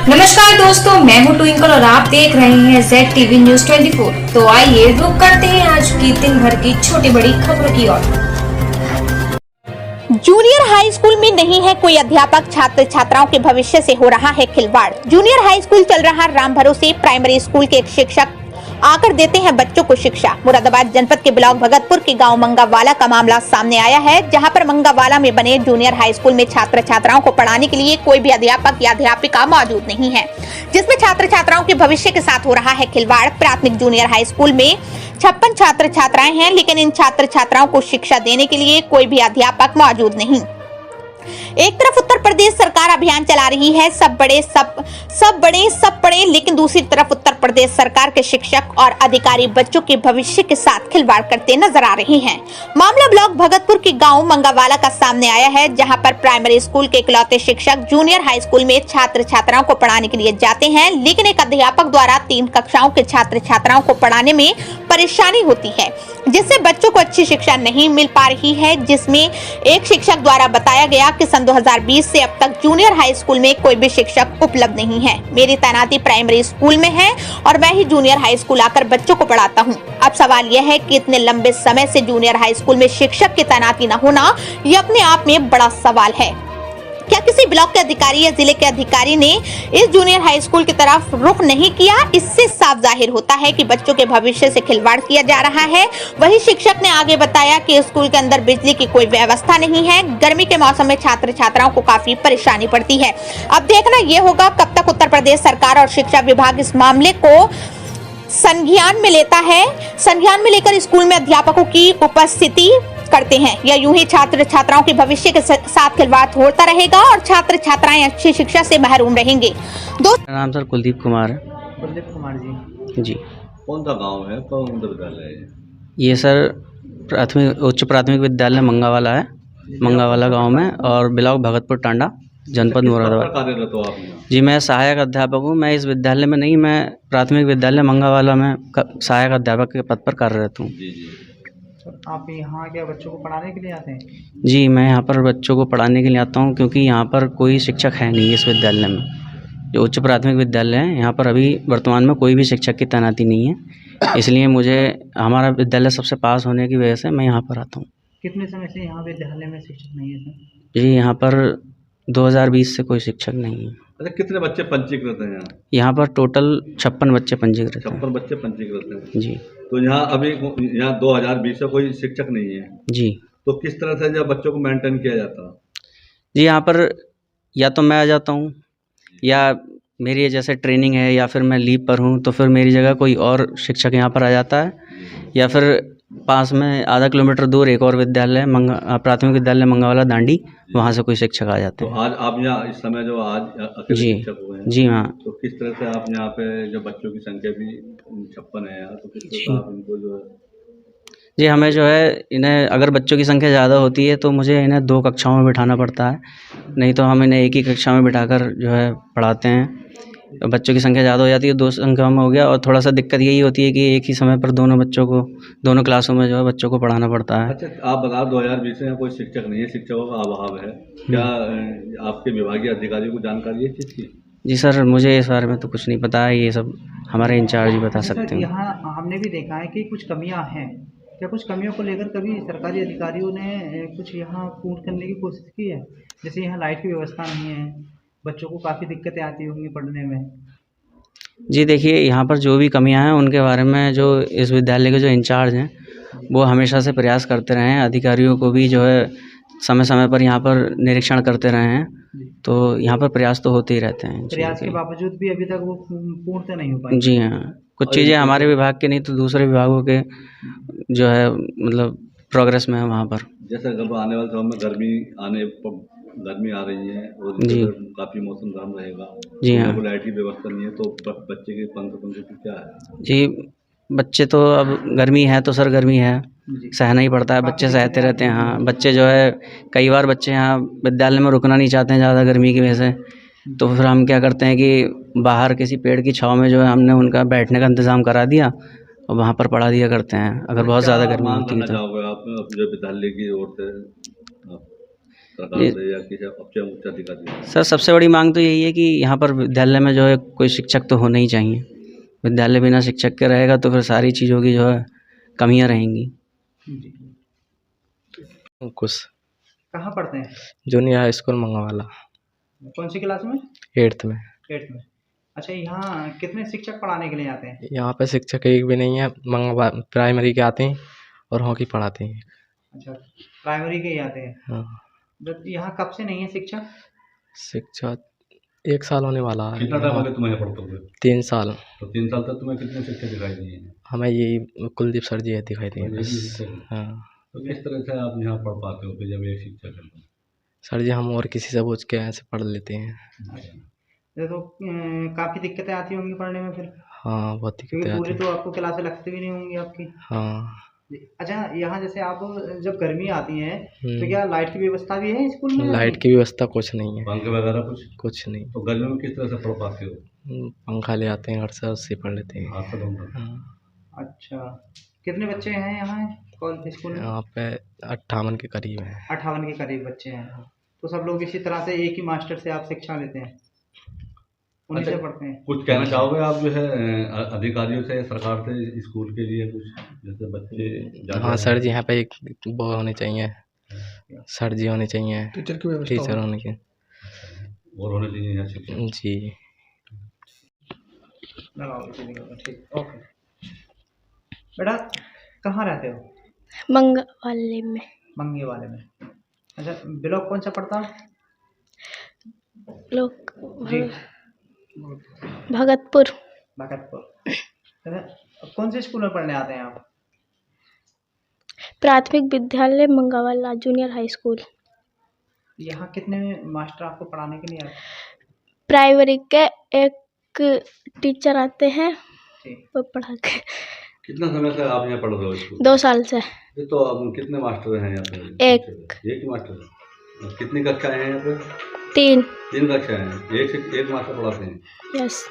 नमस्कार दोस्तों, मैं हूं ट्विंकल और आप देख रहे हैं ZTV न्यूज 24। तो आइए रुक करते हैं आज की दिन भर की छोटी बड़ी खबरों की ओर। जूनियर हाई स्कूल में नहीं है कोई अध्यापक, छात्र छात्राओं के भविष्य से हो रहा है खिलवाड़। जूनियर हाई स्कूल चल रहा राम भरोसे प्राइमरी स्कूल के एक शिक्षक आकर देते हैं बच्चों को शिक्षा। मुरादाबाद जनपद के ब्लॉक भगतपुर के गांव मंगावाला का मामला सामने आया है, जहां पर मंगावाला में बने जूनियर हाई स्कूल में छात्र छात्राओं को पढ़ाने के लिए कोई भी अध्यापक या अध्यापिका मौजूद नहीं है, जिसमें छात्र छात्राओं के भविष्य के साथ हो रहा है खिलवाड़। प्राथमिक जूनियर हाई स्कूल में 56 छात्र छात्राएं हैं, लेकिन इन छात्र छात्राओं को शिक्षा देने के लिए कोई भी अध्यापक मौजूद नहीं। एक तरफ उत्तर प्रदेश सरकार अभियान चला रही है, सब पढ़े, लेकिन दूसरी तरफ उत्तर प्रदेश सरकार के शिक्षक और अधिकारी बच्चों के भविष्य के साथ खिलवाड़ करते नजर आ रहे हैं। मामला ब्लॉक भगतपुर के गांव मंगावाला का सामने आया है, जहां पर प्राइमरी स्कूल के इकलौते शिक्षक जूनियर हाई स्कूल में छात्र छात्राओं को पढ़ाने के लिए जाते हैं, लेकिन एक अध्यापक द्वारा 3 कक्षाओं के छात्र छात्राओं को पढ़ाने में परेशानी होती है, जिससे बच्चों को अच्छी शिक्षा नहीं मिल पा रही है। जिसमें एक शिक्षक द्वारा बताया गया कि सन 2020 से अब तक जूनियर हाई स्कूल में कोई भी शिक्षक उपलब्ध नहीं है। मेरी तैनाती प्राइमरी स्कूल में है और मैं ही जूनियर हाई स्कूल आकर बच्चों को पढ़ाता हूं। अब सवाल यह है कि इतने लंबे समय से जूनियर हाई स्कूल में शिक्षक की तैनाती न होना, यह अपने आप में बड़ा सवाल है। क्या किसी ब्लॉक के अधिकारी या जिले के अधिकारी ने इस जूनियर हाई स्कूल की तरफ रुख नहीं किया? इससे साफ जाहिर होता है कि बच्चों के भविष्य से खिलवाड़ किया जा रहा है। वही शिक्षक ने आगे बताया कि स्कूल के अंदर बिजली की कोई व्यवस्था नहीं है। गर्मी के मौसम में छात्र छात्राओं को काफी परेशानी पड़ती है। अब देखना यह होगा कब तक उत्तर प्रदेश सरकार और शिक्षा विभाग इस मामले को संज्ञान में लेता है, संज्ञान में लेकर स्कूल में अध्यापकों की उपस्थिति करते हैं, या यूं ही छात्र छात्राओं के भविष्य के साथ खिलवाड़ होता रहेगा और छात्र छात्राएं अच्छी शिक्षा से महरूम रहेंगे। मेरा नाम सर कुलदीप कुमार है। कुलदीप कुमार जी, कौन सा गांव है, कौन सा विद्यालय है? ये सर उच्च प्राथमिक विद्यालय मंगावाला है, मंगावाला गांव में, और ब्लॉक भगतपुर टांडा, जनपद मुरादाबाद। कार्यरत हो आप यहाँ? जी, मैं सहायक अध्यापक हूँ। मैं इस विद्यालय में नहीं, मैं प्राथमिक विद्यालय मंगावाला में सहायक अध्यापक के पद पर कार्यरत हूँ। जी जी। आप यहाँ क्या बच्चों को पढ़ाने के लिए आते हैं? जी, मैं यहाँ पर बच्चों को पढ़ाने के लिए आता हूँ, क्योंकि यहाँ पर कोई शिक्षक है नहीं इस विद्यालय में। जो उच्च प्राथमिक विद्यालय है, यहाँ पर अभी वर्तमान में कोई भी शिक्षक की तैनाती नहीं है, इसलिए मुझे हमारा विद्यालय सबसे पास होने की वजह से मैं यहाँ पर आता हूँ। कितने समय से यहाँ विद्यालय में शिक्षक नहीं है सर? जी, यहाँ पर 2020 से कोई शिक्षक नहीं है। अच्छा, कितने बच्चे पंजीकृत हैं यहाँ? यहाँ पर टोटल 56 बच्चे पंजीकृत हैं। 56 बच्चे पंजीकृत हैं जी तो यहाँ अभी 2020 से कोई शिक्षक नहीं है, जी। तो किस तरह से जब बच्चों को मेंटेन किया जाता है? जी, यहाँ पर या तो मैं आ जाता हूँ, या मेरी जैसे ट्रेनिंग है, या फिर मैं लीव पर हूँ तो फिर मेरी जगह कोई और शिक्षक यहाँ पर आ जाता है, या फिर पास में आधा किलोमीटर दूर एक और विद्यालय प्राथमिक विद्यालय मंगावाला दांडी, वहाँ से कोई शिक्षक आ जाते तो हैं। आज आप यहाँ इस समय जो आज अकेले जी शिक्षक हुए हैं, जी हाँ। तो किस तरह से आप यहाँ पे जो बच्चों की संख्या भी 56 है यहाँ, तो किस तरह से आप इनको जो है? जी, हमें जो है इन्हें, अगर बच्चों की संख्या ज़्यादा होती है तो मुझे इन्हें 2 कक्षाओं में बिठाना पड़ता है, नहीं तो हम इन्हें एक ही कक्षा में बिठाकर जो है पढ़ाते हैं। बच्चों की संख्या ज़्यादा हो जाती है, 2 संख्या में हो गया, और थोड़ा सा दिक्कत यही होती है कि एक ही समय पर दोनों क्लासों में जो है बच्चों को पढ़ाना पड़ता है। अच्छा, आप बता 2020 में कोई शिक्षक नहीं है, शिक्षकों का अभाव है, क्या आपके विभागीय अधिकारी को जानकारी है चीज़ की? जी सर, मुझे इस बारे में तो कुछ नहीं पता है, ये सब हमारे इंचार्ज ही बता सकते हैं। यहाँ हमने भी देखा है कि कुछ कमियाँ हैं। क्या कुछ कमियों को लेकर कभी सरकारी अधिकारियों ने कुछ यहाँ पूर्ण करने की कोशिश की है? जैसे यहाँ लाइट की व्यवस्था नहीं है, बच्चों को काफ़ी दिक्कतें आती होंगी पढ़ने में। जी देखिए, यहाँ पर जो भी कमियां हैं उनके बारे में जो इस विद्यालय के जो इंचार्ज हैं वो हमेशा से प्रयास करते रहे हैं, अधिकारियों को भी जो है समय समय पर यहाँ पर निरीक्षण करते रहे हैं, तो यहाँ पर प्रयास तो होते ही रहते हैं। प्रयास के बावजूद भी अभी तक वो पूर्ण नहीं हो पाई। जी हाँ, कुछ चीज़ें हमारे विभाग के नहीं तो दूसरे विभागों के जो है मतलब प्रोग्रेस में है वहाँ पर। जैसे जब आने वाले समय में गर्मी आ रही है और जी काफ़ी मौसम गर्म रहेगा, जी हाँ। तो लाइट की व्यवस्था नहीं है, तो बच्चे की पंक्ति क्या है? जी, बच्चे तो अब गर्मी है तो सर गर्मी है, सहना ही पड़ता है, बच्चे सहते रहते हैं। हाँ, बच्चे जो है कई बार बच्चे यहाँ विद्यालय में रुकना नहीं चाहते हैं ज़्यादा गर्मी की वजह से, तो फिर हम क्या करते हैं कि बाहर किसी पेड़ की छाँव में जो है हमने उनका बैठने का इंतज़ाम करा दिया और वहाँ पर पढ़ा दिया करते हैं, अगर बहुत ज़्यादा गर्मी होती है तो। आप जो विद्यालय की ओर से सरकार जी। से या किसी उच्च अधिकारी से? सर सबसे बड़ी मांग तो यही है कि यहाँ पर विद्यालय में जो है कोई शिक्षक तो होना ही चाहिए। विद्यालय बिना शिक्षक के रहेगा तो फिर सारी चीज़ों की जो है कमियाँ रहेंगी। जी। कुछ कहाँ पढ़ते हैं? जूनियर हाई स्कूल मंगावाला कौन सी क्लास में? 8th में। 8th में। अच्छा, यहाँ कितने शिक्षक पढ़ाने के लिए आते हैं? यहाँ पे शिक्षक एक भी नहीं है, मंगवा प्राइमरी के आते हैं और हॉकी पढ़ाते हैं। अच्छा, प्राइमरी के ही आते हैं। हाँ, जब यहाँ कब से नहीं है शिक्षक? शिक्षा 1 साल होने वाला है। कितना टाइम हो गया तुम्हें यहाँ पढ़ते हुए? 3 साल। तो 3 साल तक तुम्हें कितने शिक्षक दिखाई दिए हैं? हमें यही कुलदीप सर जी दिखाई दिए और यही बस। शिक्षक हैं। हाँ तो किस तरह से आप यहाँ पढ़ पाते हो कि जब एक शिक्षक है तो? सर जी, हम और किसी से पूछ के ऐसे पढ़ लेते हैं। ये तो काफ़ी दिक्कतें आती होंगी पढ़ने में फिर, हाँ, बहुत क्योंकि दिक्कतें पूरी आती तो हैं। आपको क्लासें लगती भी नहीं होंगी आपकी। हाँ। अच्छा, यहाँ जैसे आप जब गर्मी आती है तो क्या लाइट की व्यवस्था भी है स्कूल में? लाइट की व्यवस्था कुछ नहीं है, पंखे वगैरह कुछ? कुछ नहीं। तो गर्मी में किस तरह से पढ़ पाते हो? पंखा ले आते हैं घर से, उससे पढ़ लेते हैं। हाथ से दूंगा। हाँ। अच्छा, कितने बच्चे हैं यहाँ कॉलेज स्कूल में? यहाँ पे 58 के करीब है। 58 के करीब बच्चे हैं। तो सब लोग इसी तरह से एक ही मास्टर से आप शिक्षा लेते हैं, उन्हीं से पढ़ते हैं? कुछ कहना चाहोगे आप जो है अधिकारियों से, सरकार से स्कूल के लिए कुछ, जैसे बच्चे ज़्यादा हाँ हैं? सर जी, यहाँ पे एक वो होने चाहिए, सर जी होने चाहिए, टीचर होने के। और होने चाहिए यहाँ शिक्षक। जी। लगाओ इसी जगह पर, ठीक, ओके। बेटा कहाँ रहते हो? मंगवाले में। मंगे वाले में। अच्छा, ब्लॉक कौन सा पड़ता है? लोग जी, भगतपुर। भगतपुर। अच्छा, कौन से स्कूल में पढ़ने आते हैं आप? प्राथमिक विद्यालय मंगवाला जूनियर हाई स्कूल। यहाँ कितने मास्टर आपको पढ़ाने के लिए आते हैं? प्राइमरी के एक टीचर आते हैं, जी। वो पढ़ा के। कितना समय से आप यहाँ पढ़ रहे हो स्कूल? 2 साल से। ये तो अब कितने मास्टर हैं यहाँ पे? एक। एक ही मास्टर है। और कितनी कक्षाएं हैं यहाँ पे? 3। 3 कक्षाएं हैं। एक मास्टर पढ़ाते हैं। यस।